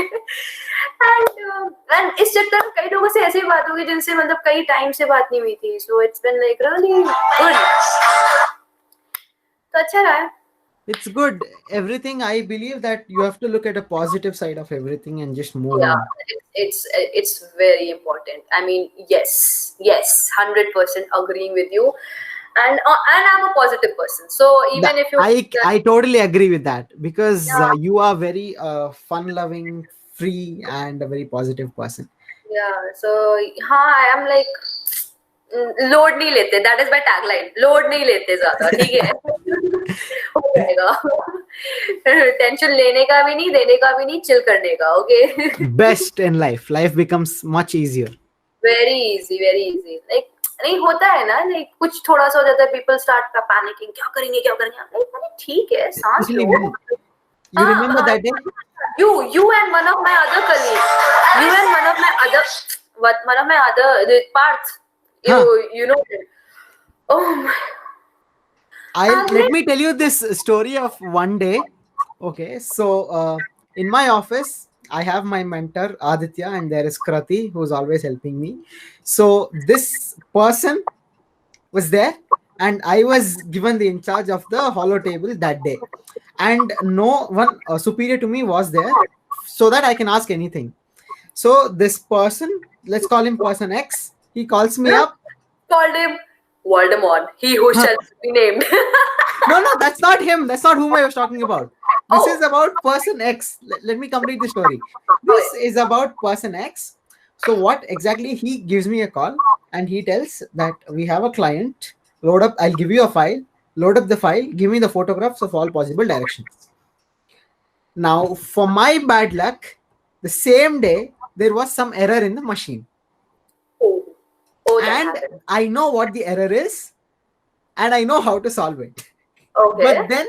and इस चक्कर में कई लोगों से ऐसी बात होगी जिनसे मतलब कई टाइम से बात नहीं हुई थी. So it's been like really good. तो अच्छा रहा है. It's good. Everything, I believe that you have to look at a positive side of everything and just move Yeah, on. it's very important. I mean, yes, 100% agreeing with you. And I'm a positive person. So even if you I totally agree with that, because yeah, you are very fun-loving, free, and a very positive person. yeah, so हाँ, I am like load नहीं लेते. That is my tagline. Load नहीं लेते ज्यादा. ठीक है. हो जाएगा. टेंशन लेने का भी नहीं, देने का भी नहीं, चिल करने का. Okay. Best in life. Life becomes much easier. Very easy, very easy. Like नहीं होता है ना, like कुछ थोड़ा सा हो जाता है, people start panicking, क्या करेंगे. Like अरे ठीक है, सांस लो. You remember that day? You and one of my other colleagues, you and one of my other parts, you know. Oh my. Let me tell you this story of one day. Okay, so in my office, I have my mentor Aditya, and there is Krati, who's always helping me. So this person was there, and I was given the in charge of the hollow table that day, and no one superior to me was there, so that I can ask anything. So this person, let's call him person X, he calls me up. Called him Voldemort, he who shall be named. No, that's not him. That's not whom I was talking about. This is about person X. Let me complete the story. This is about person X. So what exactly, he gives me a call and he tells that we have a client. Load up. I'll give you a file. Load up the file. Give me the photographs of all possible directions. Now, for my bad luck, the same day there was some error in the machine. And I know what the error is, and I know how to solve it. Okay. But then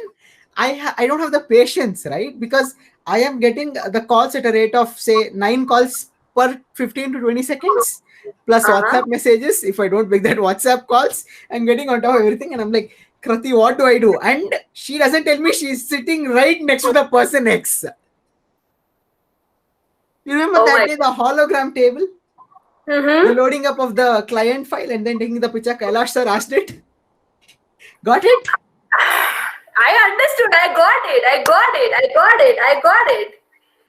I don't have the patience, right? Because I am getting the calls at a rate of, say, 9 calls per 15 to 20 seconds, plus WhatsApp messages. If I don't pick that WhatsApp calls, I'm getting on top of everything, and I'm like, Krati, what do I do? And she doesn't tell me she's sitting right next to the person X. You remember that day, the hologram table? The loading up of the client file and then taking the picture. Kailash sir asked it. Got it? I understood. I got it.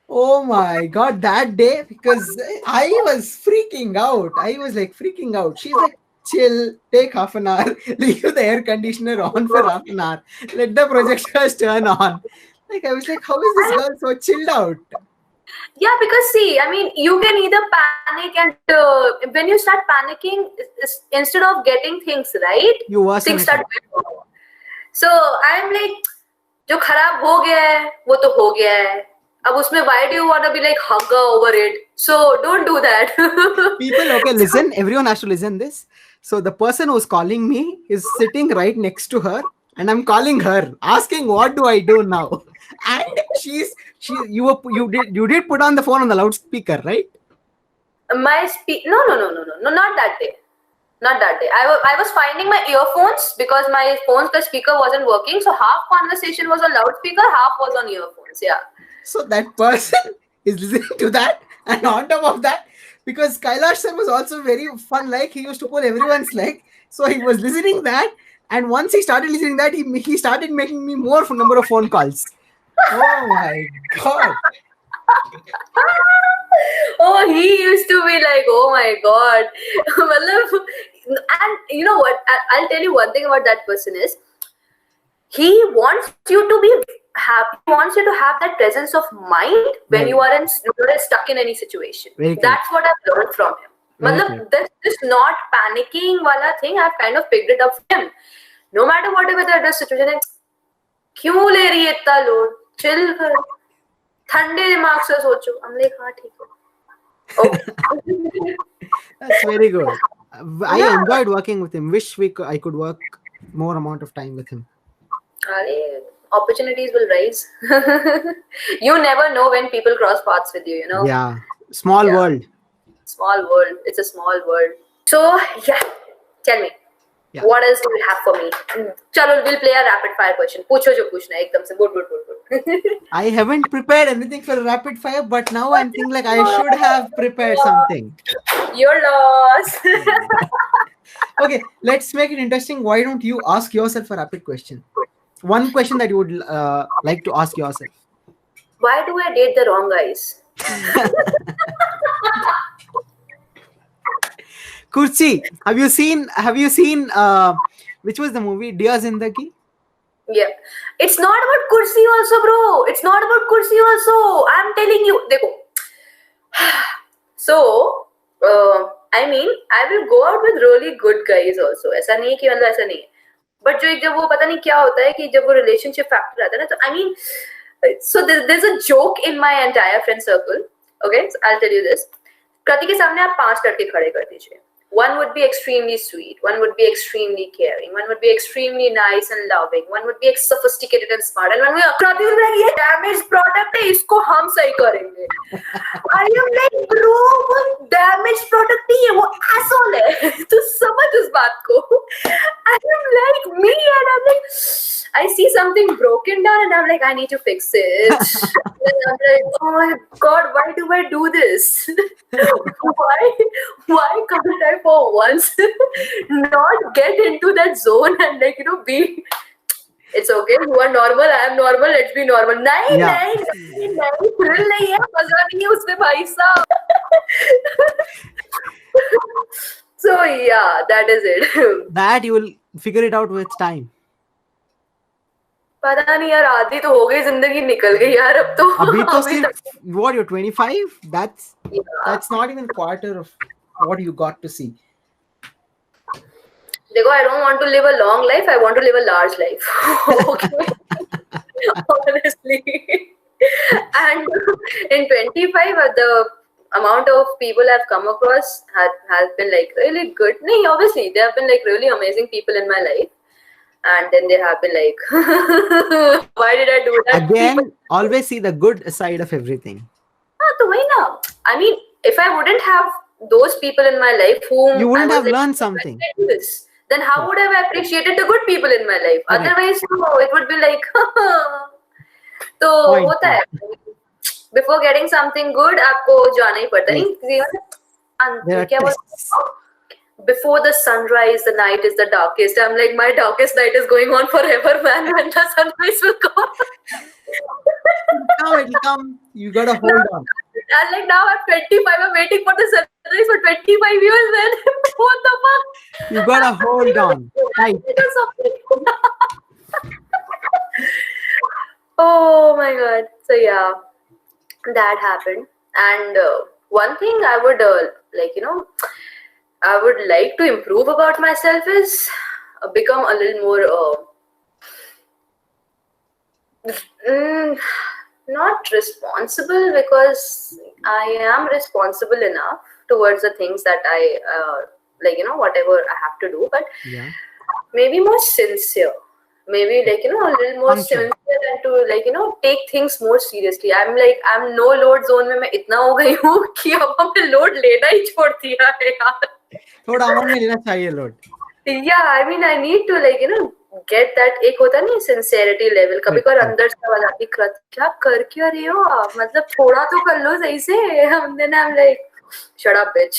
Oh my god, that day, because I was freaking out. I was like freaking out. She's like, chill, take half an hour, leave the air conditioner on for half an hour, let the projectors turn on. Like, I was like, how is this girl so chilled out? Yeah, because see, I mean, you can either panic, and when you start panicking, instead of getting things right, things start going wrong. So I'm like, जो खराब हो गया है वो तो हो गया है. अब उसमें why do you want to be like hugger over it? So don't do that. People, okay, listen. Everyone has to listen this. So the person who's calling me is sitting right next to her, and I'm calling her, asking what do I do now? And you did put on the phone on the loudspeaker, right? No, not that day. Not that day. I was finding my earphones because my phone's the speaker wasn't working. So half conversation was on loudspeaker, half was on earphones. Yeah. So that person is listening to that, and on top of that, because Kailash sir was also very fun, like he used to pull everyone's leg. So he was listening that, and once he started listening that, he started making me more number of phone calls. Oh my god. Oh, he used to be like, oh my god. And you know what? I'll tell you one thing about that person is, he wants you to be happy. He wants you to have that presence of mind when you are stuck in any situation. That's what I've learned from him. This not panicking wala thing, I've kind of picked it up from him. No matter whatever the situation is, क्यों ले रही है इतना load? Chill कर. ठंडे दिमाग से सोचो. I'm like, हाँ ठीक है. Okay. That's very good. I enjoyed working with him. Wish I could work more amount of time with him. Opportunities will rise. You never know when people cross paths with you, you know. Yeah. Small world. Small world. It's a small world. So yeah, tell me. Yeah. What else do you have for me? Chalo, we'll play a rapid fire question. पूछो जो पूछना है एकदम से. Good. I haven't prepared anything for rapid fire, but now I'm thinking like I should have prepared something. You're lost. Okay, let's make it interesting. Why don't you ask yourself a rapid question? One question that you would like to ask yourself. Why do I date the wrong guys? Kursi, have you seen which was the movie Dear Zindagi? Yeah. It's not about kursi also, bro. It's not about kursi also. I'm telling you. देखो. So, I mean, I will go out with really good guys also. ऐसा नहीं है कि मतलब ऐसा नहीं है. But जो एक जब वो पता नहीं क्या होता है कि जब वो relationship factor आता है ना, तो I mean, so there's a joke in my entire friend circle. Okay, so I'll tell you this. Krati के सामने आप 5 लड़के खड़े कर दीजिए. One would be extremely sweet. One would be extremely caring. One would be extremely nice and loving. One would be sophisticated and smart. And one would be Krati will be like, ये damaged product है, इसको हम सही करेंगे. I am like, bro, वो damaged product नहीं है, वो asshole है. तू समझ उस बात को. I am like me, and I'm like, I see something broken down, and I'm like, I need to fix it. And I'm like, oh my god, why do I do this? Why can't I for once not get into that zone and like, be, it's okay, you are normal, I am normal, let's be normal. नहीं Yeah. नहीं thrill नहीं है, मजा नहीं है उसमें भाई साहब. So yeah, that is it. That you will figure it out with time. पता नहीं यार, आधी तो हो गई, जिंदगी निकल गई यार अब तो. अभी तो सिर्फ what, you're 25? That's not even quarter of what you got to see. देखो, I don't want to live a long life, I want to live a large life. Okay. Honestly. And in 25, the amount of people I've come across has been like really good. No, obviously there have been like really amazing people in my life, and then they have been like, why did I do that? Again, always see the good side of everything. तो वही ना. I mean, if I wouldn't have those people in my life whom You wouldn't I was have like, learned something. "Why did I do this?" Then how would I have appreciated the good people in my life? Correct. Otherwise, no, it would be like, तो Point. होता है. Before getting something good, आपको जाना ही पड़ता है. There are क्या बोलते? Before the sunrise, the night is the darkest. I'm like, my darkest night is going on forever, man. When the sunrise will come. Now it'll come. You gotta hold on. And like now I'm 25, I'm waiting for the sunrise for 25 years, man. What the fuck? You gotta hold on. Right. Oh my god. So yeah, that happened. And one thing I would I would like to improve about myself is become a little more not responsible, because I am responsible enough towards the things that I whatever I have to do, but Yeah. maybe more sincere, maybe a little more Punctual. sincere, and to take things more seriously. I'm no load zone में मैं इतना हो गई हूँ कि अब हमने load लेना ही छोड़ दिया है यार. थोड़ा अमन में लेना चाहिए load. Yeah, I mean, I need to get that. एक होता नहीं sincerity level. कभी कभार अंदर से आवाज आती, क्या कर क्यों रही हो आप, मतलब थोड़ा तो कर लो सही से. And then I'm like, shut up, bitch.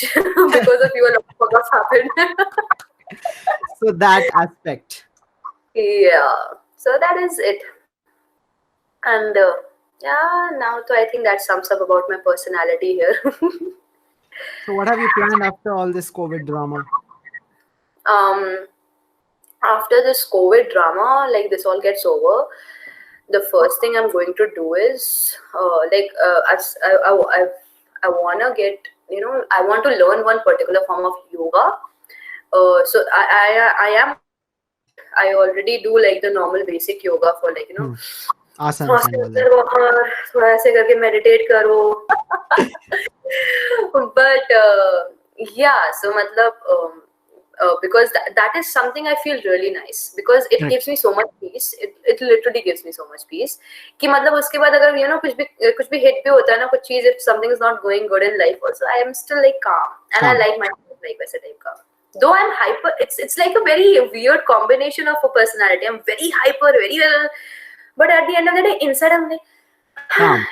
Because of you, a lot of stuff happened. So that aspect. Yeah. So that is it. And yeah, now I think that sums up about my personality here. So what have you planned after all this COVID drama? After this COVID drama, like this all gets over, the first thing I'm going to do is I wanna get, I want to learn one particular form of yoga. So I already do like the normal basic yoga for Awesome. थोड़ा ऐसे करके meditate करो. But yeah, so मतलब because that is something I feel really nice, because it gives me so much peace. It literally gives me so much peace कि मतलब उसके बाद अगर कुछ भी hit भी होता है ना कुछ चीज, if something is not going good in life also, I am still like calm, and I like myself like वैसे type का. though I'm hyper, it's like a very weird combination of a personality. I'm very hyper, very well, but at the end of the day, inside I'm like, काम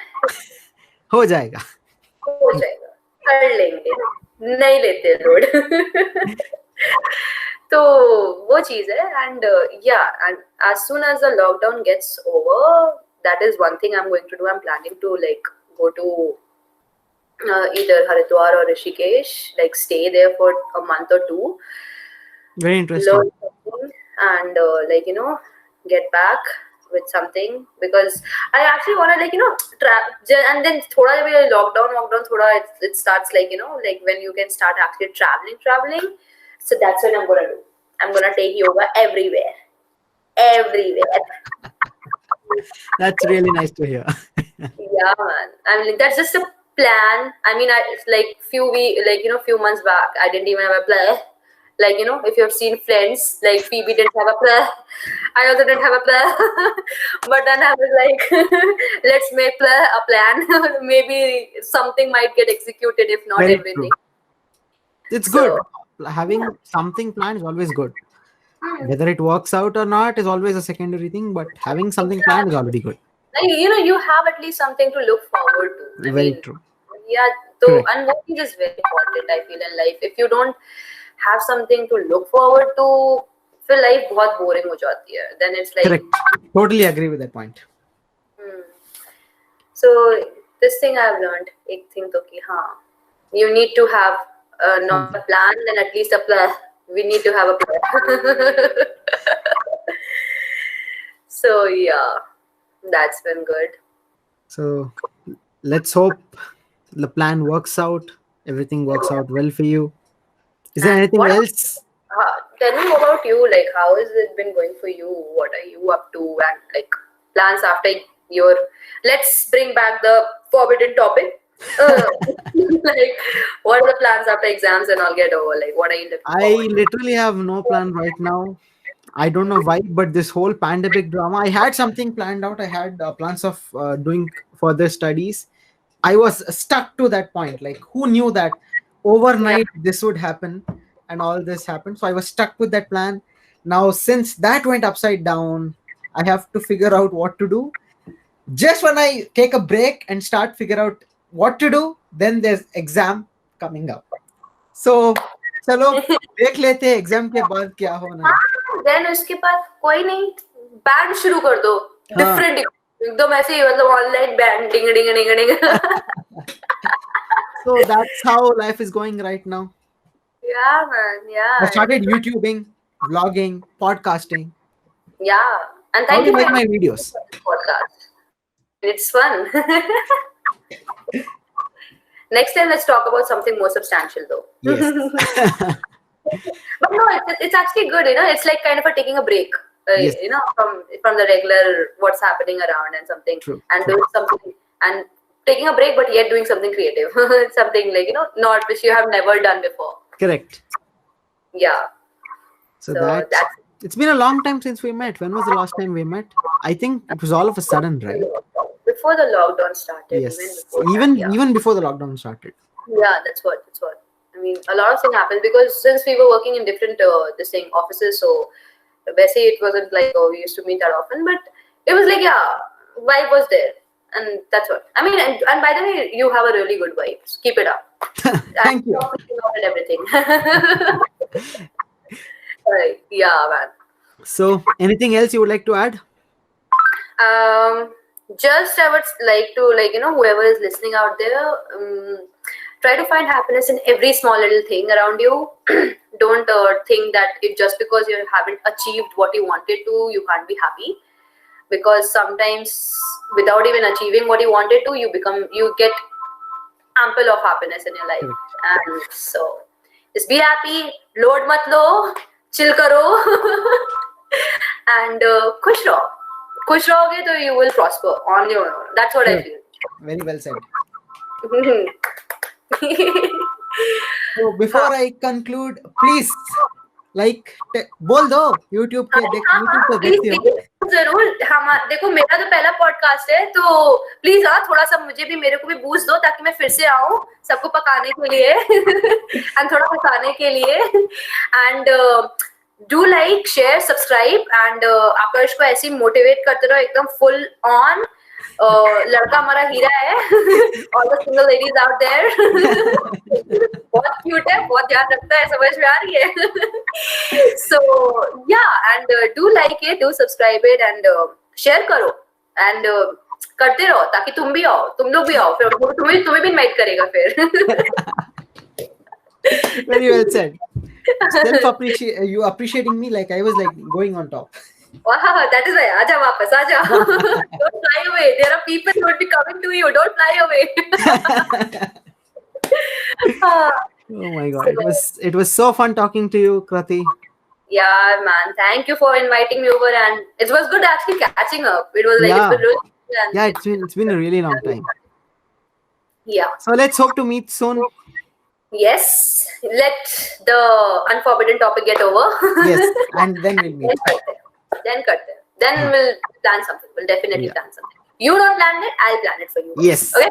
हो जाएगा. हो जाएगा, कर लेंगे, नहीं लेते लोड. तो वो चीज है. And and as soon as the lockdown gets over, that is one thing I'm going to do. I'm planning to like go to either Haridwar or Rishikesh, like stay there for a month or two, Very interesting. learn something, and like get back with something, because I actually want to like and then thoda bhi lockdown thoda it starts like like when you can start actually traveling. So that's what I'm gonna do. I'm gonna take yoga everywhere. That's really nice to hear. Yeah, man. I mean, that's just a plan. I mean, it's like few months back, I didn't even have a plan. Like, if you have seen Friends, like Phoebe didn't have a plan. I also didn't have a plan. But then I was like, let's make a plan. Maybe something might get executed, if not Very everything. True. It's So, good. Having something planned is always good. Whether it works out or not is always a secondary thing, but having something planned is already good. like, you have at least something to look forward to. I Very mean, true. yeah, so, Correct. and one thing is very important, I feel, in life. If you don't have something to look forward to, फिर life बहुत boring हो जाती है. Then it's like, Correct. Totally agree with that point. So this thing I've learned, एक thing तो कि हाँ, you need to have not a plan, then at least a plan. We need to have a plan. So yeah, that's been good. So let's hope the plan works out. Everything works out well for you. Is there And anything what else? tell me about you, like how has it been going for you? What are you up to, and like plans after your, let's bring back the forbidden topic. Like what are the plans after exams and all get over? Like what are you looking I forward to? literally have no plan right now. I don't know why, but this whole pandemic drama, I had something planned out. I had plans of doing further studies. I was stuck to that point. Like, who knew that overnight this would happen and all this happened? So I was stuck with that plan. Now, since that went upside down, I have to figure out what to do. Just when I take a break and start figure out what to do, then there's exam coming up. So, चलो देख लेते हैं exam के बाद क्या होना है. Then उसके बाद कोई नहीं, बैंड शुरू कर दो. Different एकदम ऐसे ही मतलब online band ding ding ding ding. So that's how life is going right now. Yeah, man. Yeah. I started YouTubing, vlogging, podcasting. Yeah. And How thank do you you like for my videos? podcast. It's fun. Next time, let's talk about something more substantial, though. Yes. But no, it's actually good. It's like kind of a taking a break. Yes. From the regular what's happening around and something, True, and true. doing something and taking a break, but yet doing something creative, something like not which you have never done before. Correct. Yeah. So that's it's been a long time since we met. When was the last time we met? I think it was all of a sudden, right? Before the lockdown started. Yes. Even Before the lockdown started. Yeah, that's what. I mean, a lot of things happened because since we were working in different offices, so basically it wasn't like we used to meet that often, but it was like vibe was there, and that's what. I mean, and by the way, you have a really good vibe. So keep it up. Thank you. And everything. Right. Yeah, man. So, anything else you would like to add? Just I would like to whoever is listening out there, try to find happiness in every small little thing around you. Don't think that just because you haven't achieved what you wanted to, you can't be happy. Because sometimes without even achieving what you wanted to, you get ample of happiness in your life. And so just be happy, load mat lo, chill karo, and खुश रहो. खुश रहोगे तो you will prosper on your own. That's what I feel. Very well said. So before I conclude, please like बोल दो YouTube के देख हाँ YouTube पे प्लीज देखती हो. प्लीज जरूर. हम देखो मेरा तो पहला पॉडकास्ट है तो प्लीज हाँ थोड़ा सा मुझे भी मेरे को भी बूस्ट दो ताकि मैं फिर से आऊँ सबको पकाने के लिए एंड थोड़ा पकाने के लिए. And do like share subscribe and Akarsh को ऐसे मोटिवेट करते रहो एकदम फुल ऑन. लड़का हमारा हीरा है. All the single ladies out there. बहुत क्यूट है बहुत ध्यान रखता है समझ में आ रही है. सो या and do like it do subscribe it and share करो एंड करते रहो ताकि तुम भी आओ तुम लोग भी आओ फिर तुम्हें भी इनवाइट करेगा फिर. Very well said. You appreciating me like I was like going on top. Wow, that is why. आजा वापस आजा. Don't fly away. There are people who would be coming to you. Don't fly away. Oh my god, it was so fun talking to you, Krati. Yeah, man. Thank you for inviting me over, and it was good actually catching up. It was like Yeah. it's been really fun. Yeah, it's been a really long time. Yeah. So let's hope to meet soon. Yes. Let the unforbidden topic get over. Yes, and then we'll meet. Then cut it. Then we'll plan something. We'll definitely plan something. You don't plan it, I'll plan it for you. Yes. Okay?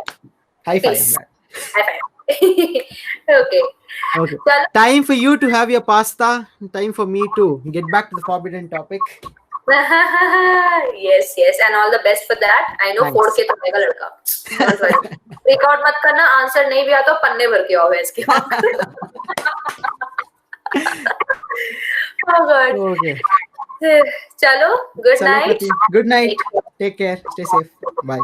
High five Peace. on that. High five. Okay. Okay. Chalo. Time for you to have your pasta. Time for me to get back to the forbidden topic. Yes, yes. And all the best for that. I know Thanks. 4K तो आएगा लड़का. Don't worry. Record मत करना. Answer नहीं भी आता तो पन्ने भर के आओ इसके. Oh God. Okay. चलो. Good Chalo, night. Krati. Good night. Take care. Stay safe. Bye.